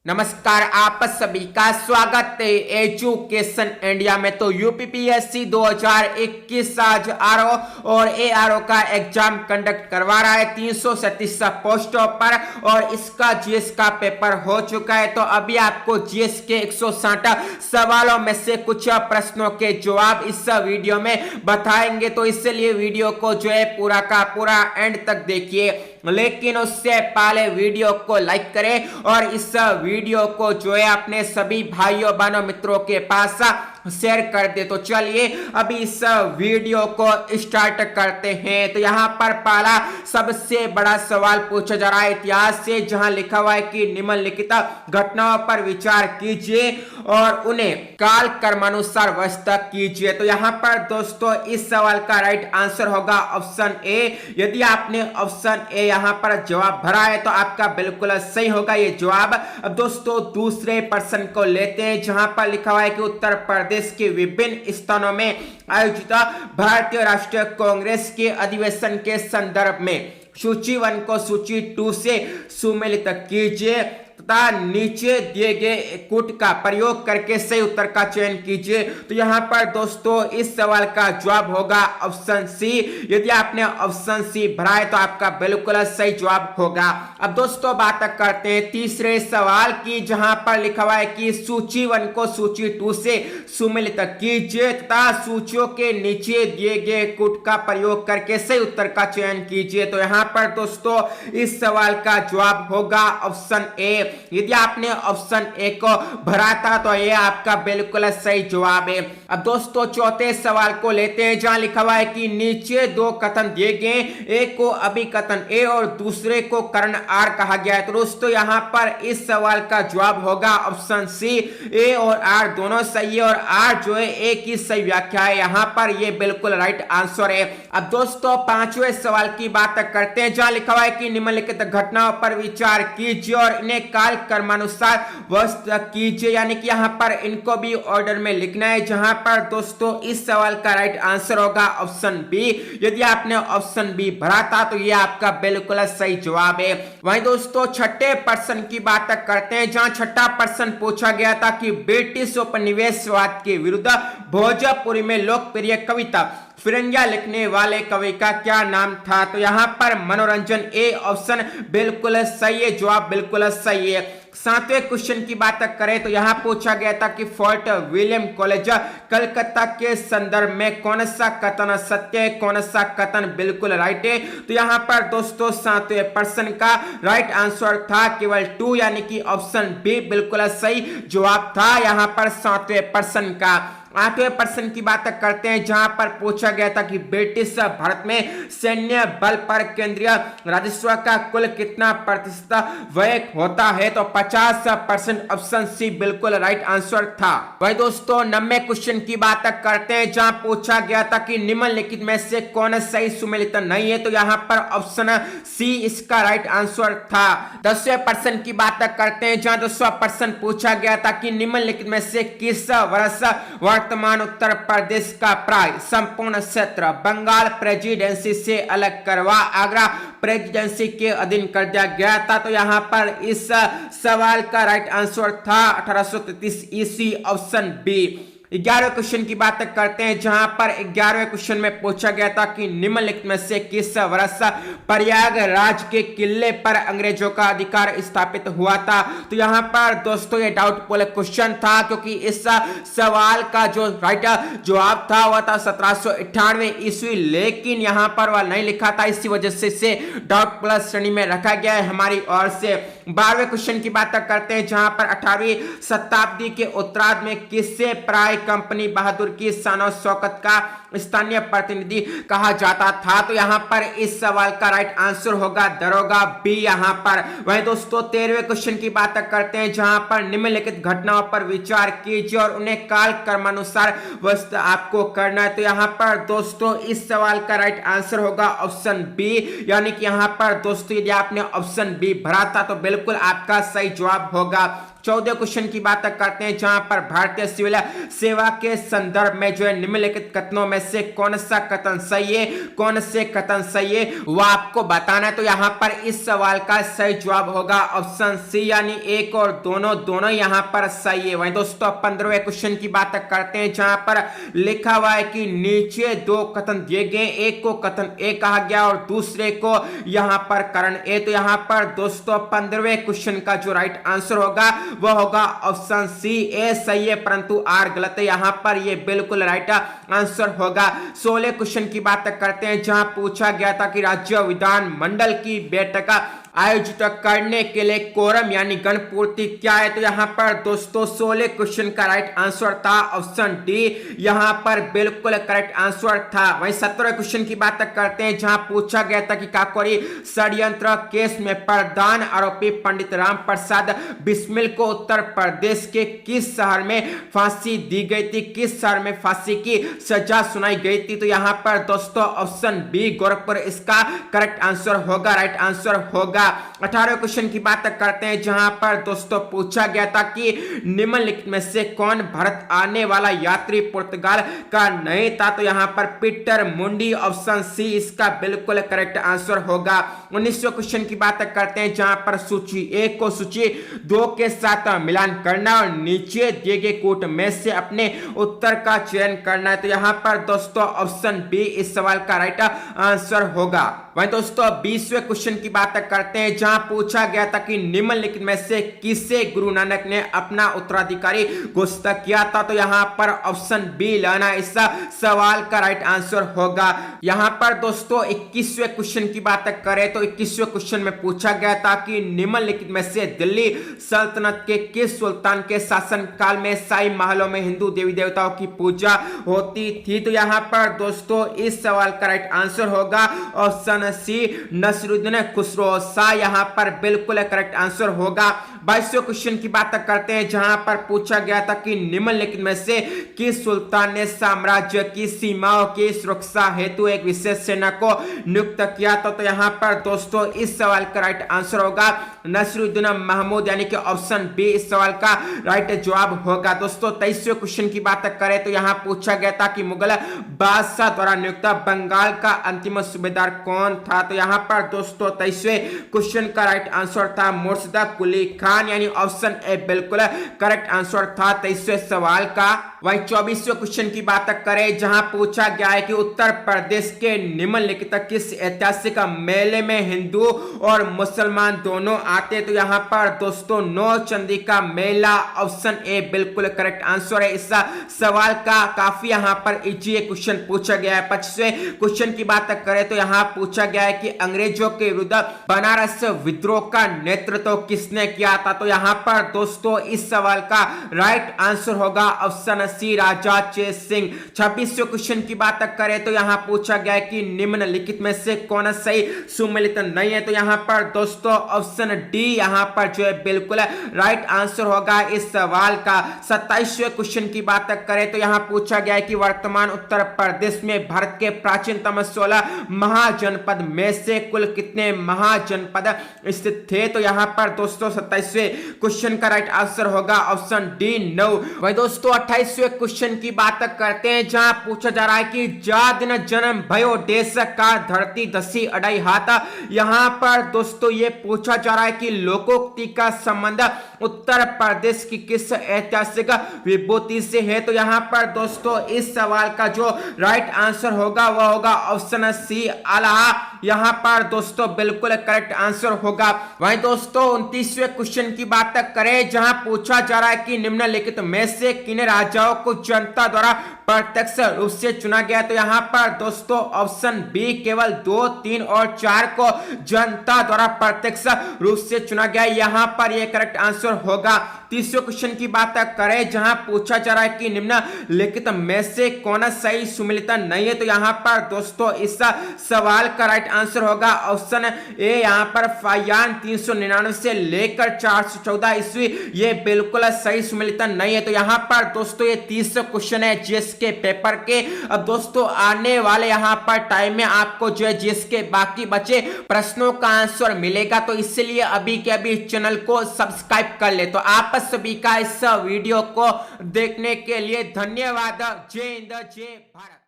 नमस्कार, आप सभी का स्वागत है एजुकेशन इंडिया में। तो यूपीपीएससी 2021 आज आरओ और एआरओ का एग्जाम कंडक्ट करवा रहा है 337 पोस्टों पर और इसका जीएस का पेपर हो चुका है। तो अभी आपको जीएस के 160 सवालों में से कुछ प्रश्नों के जवाब इस वीडियो में बताएंगे। तो इसलिए वीडियो को जो है पूरा का पूरा एंड तक देखिए, लेकिन उससे पहले वीडियो को लाइक करें और इस वीडियो को जो है अपने सभी भाइयों बहनों मित्रों के पास शेयर कर दे। तो चलिए अभी इस वीडियो को स्टार्ट करते हैं। तो यहाँ पर पहला सबसे बड़ा सवाल पूछा जा रहा है इतिहास से, जहां लिखा हुआ है कि निम्नलिखित घटनाओं पर विचार कीजिए और उन्हें काल क्रमानुसार व्यवस्थित कीजिए। तो यहाँ पर दोस्तों इस सवाल का राइट आंसर होगा ऑप्शन ए। यदि आपने ऑप्शन ए यहाँ पर जवाब भरा है तो आपका बिल्कुल सही होगा ये जवाब। अब दोस्तों दूसरे प्रश्न को लेते हैं, जहां पर लिखा हुआ है कि उत्तर प्रदेश के विभिन्न स्थानों में आयोजित भारतीय राष्ट्रीय कांग्रेस के अधिवेशन के संदर्भ में सूची 1 को सूची 2 से सुमेलित कीजिए तथा नीचे दिए गए कूट का प्रयोग करके सही उत्तर का चयन कीजिए। तो यहाँ पर दोस्तों इस सवाल का जवाब होगा ऑप्शन सी। यदि आपने ऑप्शन सी भरा है तो आपका बिल्कुल सही जवाब होगा। अब दोस्तों बात करते हैं तीसरे सवाल की, जहां पर लिखा हुआ है कि सूची 1 को सूची 2 से सुमेलित कीजिए तथा सूचियों के नीचे दिए गए कूट का प्रयोग करके सही उत्तर का चयन कीजिए। तो यहाँ पर दोस्तों इस सवाल का जवाब होगा ऑप्शन ए। यदि आपने ऑप्शन ए को भरा था तो यह आपका बिल्कुल सही जवाब है। अब दोस्तों चौथे सवाल को लेते हैं, जहां लिखा हुआ है कि नीचे दो कथन दिए गए, एक को अभिकथन ए और दूसरे को करण आर कहा गया है। तो दोस्तों यहाँ पर इस सवाल का जवाब होगा ऑप्शन सी। ए और आर दोनों सही है और आर जो है ए की सही व्याख्या है। यहाँ पर ये बिल्कुल राइट आंसर है। अब दोस्तों पांचवें सवाल की बात करते हैं, जहां लिखा हुआ है कि निम्नलिखित घटनाओं पर विचार कीजिए और इन्हें काल क्रमानुसार व्यवस्थित कीजिए। यानी कि यहाँ पर इनको भी ऑर्डर में लिखना है, जहां पर दोस्तों इस सवाल का राइट आंसर होगा ऑप्शन बी। यदि आपने ऑप्शन बी भरा था तो ये आपका बिल्कुल सही जवाब है। वहीं दोस्तों छठे प्रश्न की बात करते हैं, जहां छठा प्रश्न पूछा गया था कि ब्रिटिश उपनिवेशवाद के विरुद्ध भोजपुरी में लोकप्रिय कविता फिरंगिया लिखने वाले कवि का क्या नाम था। तो यहाँ पर मनोरंजन ए ऑप्शन बिल्कुल सही है, जवाब बिल्कुल सही है। सातवें क्वेश्चन की बात करें तो यहाँ पूछा गया था कि फोर्ट विलियम कॉलेज कलकत्ता के संदर्भ में कौन सा कथन सत्य है, कौन सा कथन बिल्कुल राइट है। तो यहाँ पर दोस्तों सातवें प्रश्न का राइट आंसर था केवल 2, यानी कि ऑप्शन बी बिल्कुल सही जवाब था यहाँ पर सातवें प्रश्न का। आठवें प्रश्न की बात करते हैं, जहां पर पूछा गया था कि ब्रिटिश भारत में सैन्य बल पर केंद्रीय राजस्व का कुल कितना प्रतिशत व्यय होता है। तो 50% ऑप्शन सी बिल्कुल राइट आंसर था। वही दोस्तों 9वें क्वेश्चन की बात करते हैं, जहां पूछा गया था कि निम्नलिखित में से कौन सही सुमेलित नहीं है। तो यहाँ पर ऑप्शन सी इसका राइट आंसर था। 10वें प्रश्न की बात करते हैं, जहां 10वां प्रश्न पूछा गया था कि निम्नलिखित में से किस वर्ष वर्तमान उत्तर प्रदेश का प्राय संपूर्ण क्षेत्र बंगाल प्रेसिडेंसी से अलग करवा आगरा प्रेसिडेंसी के अधीन कर दिया गया था। तो यहाँ पर इस सवाल का राइट आंसर था 1833 ईस्वी, ऑप्शन बी। 11वें क्वेश्चन की बात करते हैं, जहां पर 11वें क्वेश्चन में पूछा गया था कि निम्नलिखित में से किस वर्ष प्रयागराज के किले पर अंग्रेजों का अधिकार स्थापित हुआ था। तो यहाँ पर दोस्तों ये डाउटफुल क्वेश्चन था, क्योंकि इस सवाल का जो राइट जवाब था वह था 1798 ईस्वी, लेकिन यहाँ पर वह नहीं लिखा था, इसी वजह से इसे डाउटफुल श्रेणी में रखा गया है हमारी ओर से। 12वें क्वेश्चन की बात करते हैं, जहां पर 18वीं शताब्दी के उत्तरार्ध में किससे प्राय कंपनी बहादुर की शान शौकत का स्थानीय प्रतिनिधि कहा जाता था। तो यहाँ पर इस सवाल का राइट आंसर होगा दरोगा बी यहाँ पर। वहीं दोस्तों 13वें क्वेश्चन की बात करते हैं, जहां पर निम्नलिखित घटनाओं पर विचार कीजिए और उन्हें काल क्रमानुसार व्यवस्थित आपको करना है। तो यहाँ पर दोस्तों इस सवाल का राइट आंसर होगा ऑप्शन बी, यानी कि यहाँ पर दोस्तों यदि आपने ऑप्शन बी भरा था तो बिल्कुल आपका सही जवाब होगा। 14 क्वेश्चन की बात करते हैं, जहां पर भारतीय सिविल सेवा के संदर्भ में जो है निम्नलिखित कथनों में से कौन सा कथन सही है, कौन से कथन सही है वो आपको बताना है। तो यहाँ पर इस सवाल का सही जवाब होगा ऑप्शन सी, यानी एक और दोनों यहाँ पर सही है। वहीं दोस्तों 15वें क्वेश्चन की बात करते हैं, जहां पर लिखा हुआ है कि नीचे दो कथन दिए गए, एक को कथन ए कहा गया और दूसरे को यहाँ पर कारण ए। तो यहाँ पर दोस्तों 15वें क्वेश्चन का जो राइट आंसर होगा वो होगा ऑप्शन सी, ए सही है परंतु आर गलत है। यहाँ पर ये बिल्कुल राइट आंसर होगा। 16 क्वेश्चन की बात करते हैं, जहां पूछा गया था कि राज्य विधान मंडल की बैठक आयोजित करने के लिए कोरम यानी गणपूर्ति क्या है। तो यहाँ पर दोस्तों 16 क्वेश्चन का राइट आंसर था ऑप्शन डी, यहाँ पर बिल्कुल करेक्ट आंसर था। वहीं 17 क्वेश्चन की बात करते हैं, जहां पूछा गया था कि काकोरी षड्यंत्र केस में प्रधान आरोपी पंडित राम प्रसाद बिस्मिल को उत्तर प्रदेश के किस शहर में फांसी दी गई थी, किस शहर में फांसी की सजा सुनाई गई थी। तो यहाँ पर दोस्तों ऑप्शन बी गोरखपुर इसका करेक्ट आंसर होगा, राइट आंसर होगा। 18वें क्वेश्चन की बात करते हैं, जहां पर दोस्तों पूछा गया था कि निम्नलिखित में से कौन भारत आने वाला यात्री पुर्तगाल का नहीं था। तो यहां पर पीटर मुंडी, ऑप्शन सी इसका बिल्कुल करेक्ट आंसर होगा। 19वें क्वेश्चन की बात करते हैं, जहां पर सूची 1 को सूची 2 के साथ मिलान करना और नीचे दिए गए कोट में से अपने उत्तर का चयन करना है। तो यहां पर दोस्तों ऑप्शन बी इस सवाल का राइट आंसर होगा। वहीं दोस्तों 20वें क्वेश्चन की बात करते हैं, जहां पूछा गया था कि निम्नलिखित में से किसे गुरु नानक ने अपना उत्तराधिकारी घोषित किया था। तो यहां पर ऑप्शन बी लेना इस सवाल का राइट आंसर होगा। यहां पर दोस्तों 21वें क्वेश्चन की बात करें तो 21वें क्वेश्चन में पूछा गया था कि निम्नलिखित में से दिल्ली सल्तनत के किस सुल्तान के शासन काल में शाही महलों में हिंदू देवी देवताओं की पूजा होती थी। तो यहां पर दोस्तों इस सवाल का राइट आंसर होगा ऑप्शन सी नसरुद्दीन खुसरो शाह, यहां पर बिल्कुल करेक्ट आंसर होगा। 22वें क्वेश्चन की बात करते हैं, जहां पर पूछा गया था कि निम्नलिखित में से किस सुल्तान ने साम्राज्य की सीमाओं की सुरक्षा हेतु एक विशेष सेना को नियुक्त किया था। तो यहां पर दोस्तों इस सवाल का राइट आंसर होगा नसरुद्दीन महमूद, यानी कि ऑप्शन बी इस सवाल का राइट जवाब होगा। दोस्तों 23वें क्वेश्चन की बात करें तो यहां पूछा गया था कि मुगल बादशाह द्वारा नियुक्त बंगाल का अंतिम सूबेदार कौन था। तो यहां पर दोस्तों 23वें क्वेश्चन का राइट आंसर था मुर्शिदा कुली खान, यानी ऑप्शन ए बिल्कुल करेक्ट आंसर था 23वें सवाल का। वही 24वें क्वेश्चन की बात करें, जहां पूछा गया है कि उत्तर प्रदेश के निम्नलिखित किस ऐतिहासिक मेले में हिंदू और मुसलमान दोनों आते। तो यहां पर दोस्तों नौ चंदी का मेला, ऑप्शन ए बिल्कुल करेक्ट आंसर है इस सवाल का। काफी यहां पर इजी क्वेश्चन पूछा गया है। 25वें क्वेश्चन की बात करें तो यहां पूछा गया है कि अंग्रेजों के विरुद्ध बनारस विद्रोह का नेतृत्व किसने किया था। तो यहां पर दोस्तों इस सवाल का राइट आंसर होगा ऑप्शन सी राजा चेत सिंह। 26वें क्वेश्चन की बात करें तो यहां पूछा गया है कि निम्नलिखित में से कौन सही सुमेलित नहीं है। तो यहां पर दोस्तों ऑप्शन डी यहां पर जो है बिल्कुल राइट आंसर होगा इस सवाल का। 27वें क्वेश्चन की बात करें तो यहां पूछा गया है कि वर्तमान उत्तर प्रदेश में भारत के प्राचीनतम 16 महाजनपद में से कुल कितने महाजनपद स्थित थे। तो यहां पर दोस्तों 27वें क्वेश्चन का राइट आंसर होगा ऑप्शन डी 9। वही दोस्तों 28वें क्वेश्चन की बात करते हैं, जहां पूछा जा रहा है कि जा दिन जन्म भयो देश का धरती दसी अढ़ाई हाथ। यहां पर दोस्तों ये पूछा जा रहा है कि लोकोक्ति का संबंध उत्तर प्रदेश की किस ऐतिहासिक विभूति से है। तो यहां पर दोस्तों इस सवाल का जो राइट आंसर होगा वह होगा ऑप्शन सी अलाहा, यहां पर दोस्तों बिल्कुल करेक्ट आंसर होगा। वहीं दोस्तों 29वें क्वेश्चन की बात करें, जहां पूछा जा रहा है कि निम्नलिखित में से किन राजाओं को जनता द्वारा प्रत्यक्ष रूप से चुना गया। तो यहां पर दोस्तों ऑप्शन बी केवल 2, 3 और 4 को जनता द्वारा प्रत्यक्ष रूप से चुना गया, यहां पर यह करेक्ट आंसर होगा। 30वें क्वेश्चन की बात करें, जहां पूछा जा रहा है कि निम्नलिखित में से कौन सही सुमेलित नहीं है। तो यहां पर दोस्तों इस सवाल का राइट आंसर होगा ऑप्शन ए, यहां पर फायान 399 से लेकर 414 ईस्वी, ये बिल्कुल सही सुमेलित नहीं है। तो यहां पर दोस्तों ये 30 क्वेश्चन है जीएस के पेपर के। अब दोस्तों आने वाले यहां पर टाइम में आपको जो है जीएस के बाकी बचे प्रश्नों का आंसर मिलेगा, तो इसलिए अभी के अभी चैनल को सब्सक्राइब कर ले। तो आप सभी का इस वीडियो को देखने के लिए धन्यवाद। जय हिंद, जय भारत।